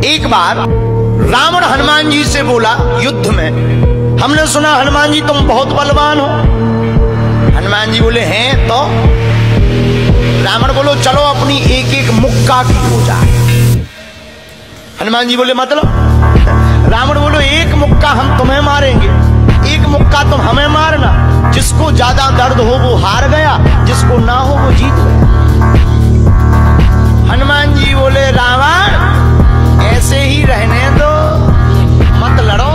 एक बार रावण हनुमान जी से बोला युद्ध में, हमने सुना हनुमान जी तुम बहुत बलवान हो। हनुमान जी बोले हैं तो? रावण बोलो चलो अपनी एक एक मुक्का की हो जाए। हनुमान जी बोले मतलब? रावण बोलो एक मुक्का हम तुम्हें मारेंगे, एक मुक्का तुम हमें मारना। जिसको ज्यादा दर्द हो वो हार गया, जिसको ना हो वो जीत गया। हनुमान जी बोले रावण ऐसे ही रहने दो, मत लड़ो।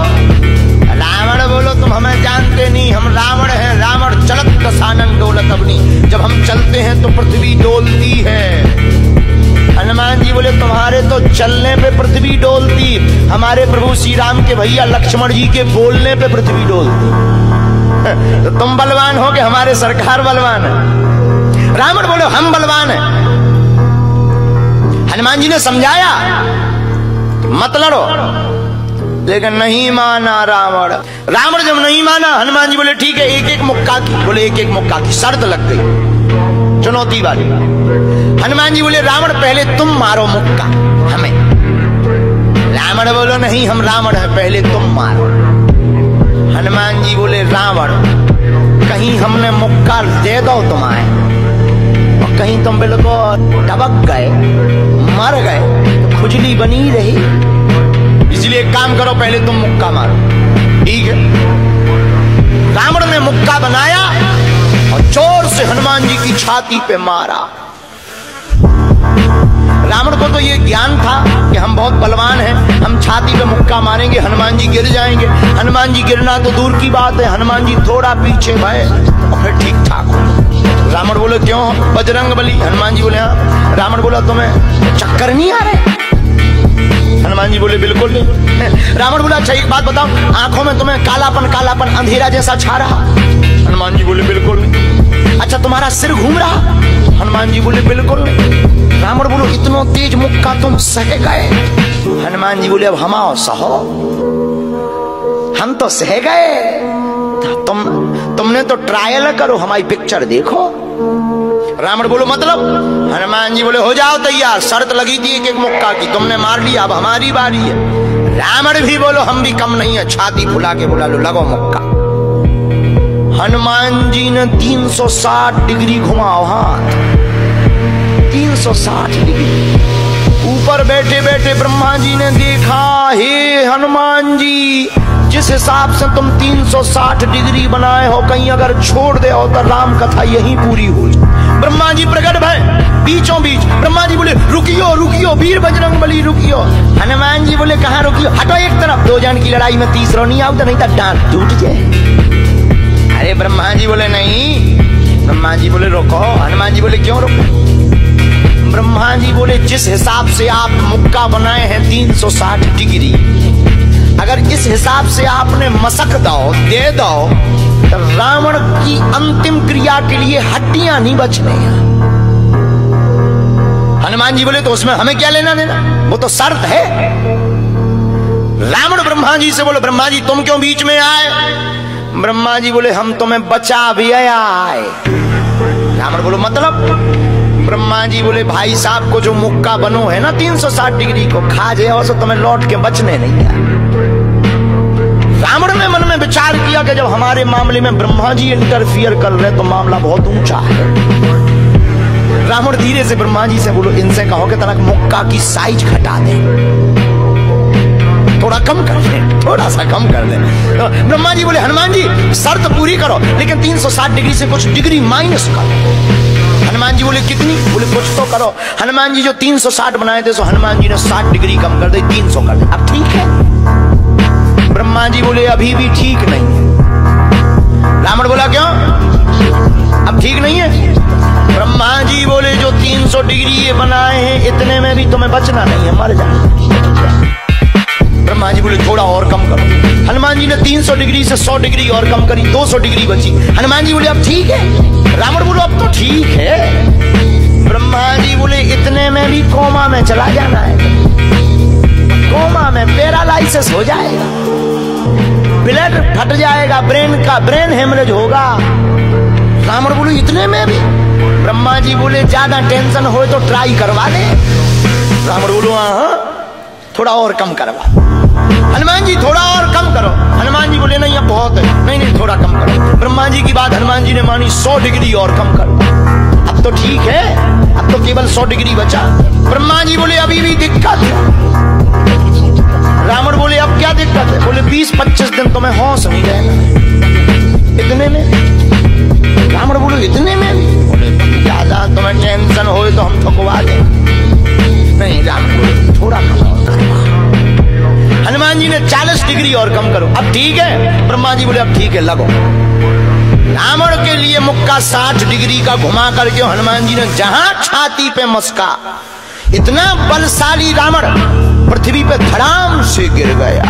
रावण बोलो तुम हमें जानते नहीं, हम रावण हैं। रावण चलत कसानन डोलत अपनी, जब हम चलते हैं तो पृथ्वी डोलती है। हनुमान जी बोले तुम्हारे तो चलने पे पृथ्वी डोलती, हमारे प्रभु श्री राम के भैया लक्ष्मण जी के बोलने पे पृथ्वी डोलती। तो तुम बलवान हो कि हमारे सरकार बलवान है? रावण बोले हम बलवान हैं। हनुमान जी ने समझाया मत लड़ो, लेकिन नहीं माना रावण। रावण जब नहीं माना, हनुमान जी बोले ठीक है एक एक मुक्का की। बोले एक एक मुक्का की शर्त लग गई, चुनौती वाली। हनुमान जी बोले रावण पहले तुम मारो मुक्का हमें। रावण बोलो नहीं हम रावण है, पहले तुम मारो। हनुमान जी बोले रावण कहीं हमने मुक्का दे दो तुम्हारे और कहीं तुम बिल्कुल टबक गए, मर गए तो खुजली बनी रही, इसलिए एक काम करो पहले तुम मुक्का मारो। ठीक है। रावण ने मुक्का बनाया और जोर से हनुमान जी की छाती पे मारा। रावण को तो ये ज्ञान था कि हम बहुत बलवान हैं, हम छाती पे मुक्का मारेंगे हनुमान जी गिर जाएंगे। हनुमान जी गिरना तो दूर की बात है, हनुमान जी थोड़ा पीछे भय और फिर ठीक ठाक हो। रावण बोले क्यों बजरंग बली? हनुमान जी बोले हाँ। रावण बोला तुम्हें चक्कर नहीं आ रहे? हनुमान जी बोले बिल्कुल नहीं। रावण बोला अच्छा एक बात बताओ, आंखों में तुम्हें कालापन कालापन अंधेरा जैसा छा रहा? हनुमान जी बोले बिल्कुल नहीं। अच्छा तुम्हारा सिर घूम रहा? हनुमान जी बोले बिल्कुल नहीं। रावण बोलो इतना तेज मुक्का तुम सह गए? हनुमान जी बोले अब हम आओ सहो, हम तो सह गए, तुमने तो ट्रायल करो, हमारी पिक्चर देखो। रावण बोलो मतलब? हनुमान जी बोले हो जाओ तैयार, शर्त लगी थी एक एक मुक्का की, तुमने मार लिया, अब हमारी बारी है। रावण भी बोलो हम भी कम नहीं है, छाती फुला के बोला लो लगो मुक्का। हनुमान जी ने 360 डिग्री घुमाओ हाथ, 360 डिग्री। ऊपर बैठे बैठे ब्रह्मा जी ने देखा, हे हनुमान जी जिस हिसाब से तुम 360 डिग्री बनाए हो, कहीं अगर छोड़ दे हो तो राम कथा यहीं पूरी हो जाए। ब्रह्मा जी प्रकट भय बीचों बीच। ब्रह्मा जी बोले रुकियो रुकियो वीर बजरंग बली रुकियो। हनुमान जी बोले कहाँ रुकियो? हटो एक तरफ, दो जन की लड़ाई में तीसरा नहीं आओ तो नहीं तो डांट टूट जाए। अरे ब्रह्मा जी बोले नहीं। ब्रह्मा जी बोले रुको। हनुमान जी बोले क्यों रुको? ब्रह्मा जी बोले जिस हिसाब से आप मुक्का बनाए हैं 360 डिग्री, अगर इस हिसाब से आपने मसक दो दे दो तो रावण की अंतिम क्रिया के लिए हड्डियां नहीं बचने। हनुमान जी बोले तो उसमें हमें क्या लेना देना, वो तो शर्त है। रावण ब्रह्मा जी से बोले ब्रह्मा जी तुम क्यों बीच में आए? ब्रह्मा जी बोले हम तुम्हें बचा भी आए। रावण बोलो मतलब? ब्रह्मा जी बोले भाई साहब को जो मुक्का बनो है ना 360 डिग्री को खा जाए तो तुम्हें लौट के बचने नहीं है। रावण ने मन में विचार किया कि जब हमारे मामले में ब्रह्मा जी इंटरफियर कर रहे तो मामला बहुत ऊंचा है। रावण धीरे से ब्रह्मा जी से बोलो इनसे कहो कि तनक मुक्का की साइज घटा दे, थोड़ा कम कर दे, थोड़ा सा कम कर दे। तो ब्रह्मा जी बोले हनुमान जी शर्त पूरी करो लेकिन 360 डिग्री से कुछ डिग्री माइनस करो। हनुमान जी बोले कितनी? बोले कुछ तो करो। हनुमान जी जो 360 बनाए थे सो हनुमान जी ने 60 डिग्री कम कर दे, 300 कर दे। अब ठीक है? ब्रह्मा जी बोले अभी भी ठीक नहीं। रावण बोला क्यों? अब ठीक नहीं है? ब्रह्मा जी बोले जो 300 डिग्री ये बनाए हैं इतने में भी तुम्हें बचना नहीं है, मर जाना। ब्रह्मा जी बोले थोड़ा और कम करो। हनुमान जी ने 300 डिग्री से 100 डिग्री और कम करी, 200 डिग्री बची। हनुमान जी बोले अब ठीक है? रावण बोलो अब तो ठीक है। ब्रह्मा जी बोले इतने में भी कोमा में चला जाना है, कोमा में पैरालाइसिस हो जाएगा, ब्लड फट जाएगा, ब्रेन हेमरेज होगा। रावण बोले इतने में भी? ब्रह्मा जी बोले ज्यादा टेंशन हो तो ट्राई करवा ले। रावण बोलो हाँ थोड़ा थोड़ा और कम करवा। हनुमान जी थोड़ा और कम करो। हनुमान जी बोले नहीं अब बहुत है, नहीं नहीं थोड़ा कम करो। ब्रह्मा जी की बात हनुमान जी ने मानी, 100 डिग्री और कम करो। अब तो ठीक है, अब तो केवल 100 डिग्री बचा। ब्रह्मा जी बोले अभी भी दिक्कत है। रावण बोले अब क्या दिक्कत है? बोले 20-25 दिन तो मैं होश नहीं रहना। इतने में? रावण बोले इतने में? बोले ज्यादा तुम्हें टेंशन हो तो हम ठुकवा दें। नहीं, रावण बोले थोड़ा कम। हनुमान जी ने 40 डिग्री और कम करो। अब ठीक है? ब्रह्मा जी बोले अब ठीक है, लगो। रावण के लिए मुक्का 60 डिग्री का घुमा करके हनुमान जी ने जहां छाती पे मस्का, इतना बलशाली रावण पृथ्वी पे धड़ाम से गिर गया।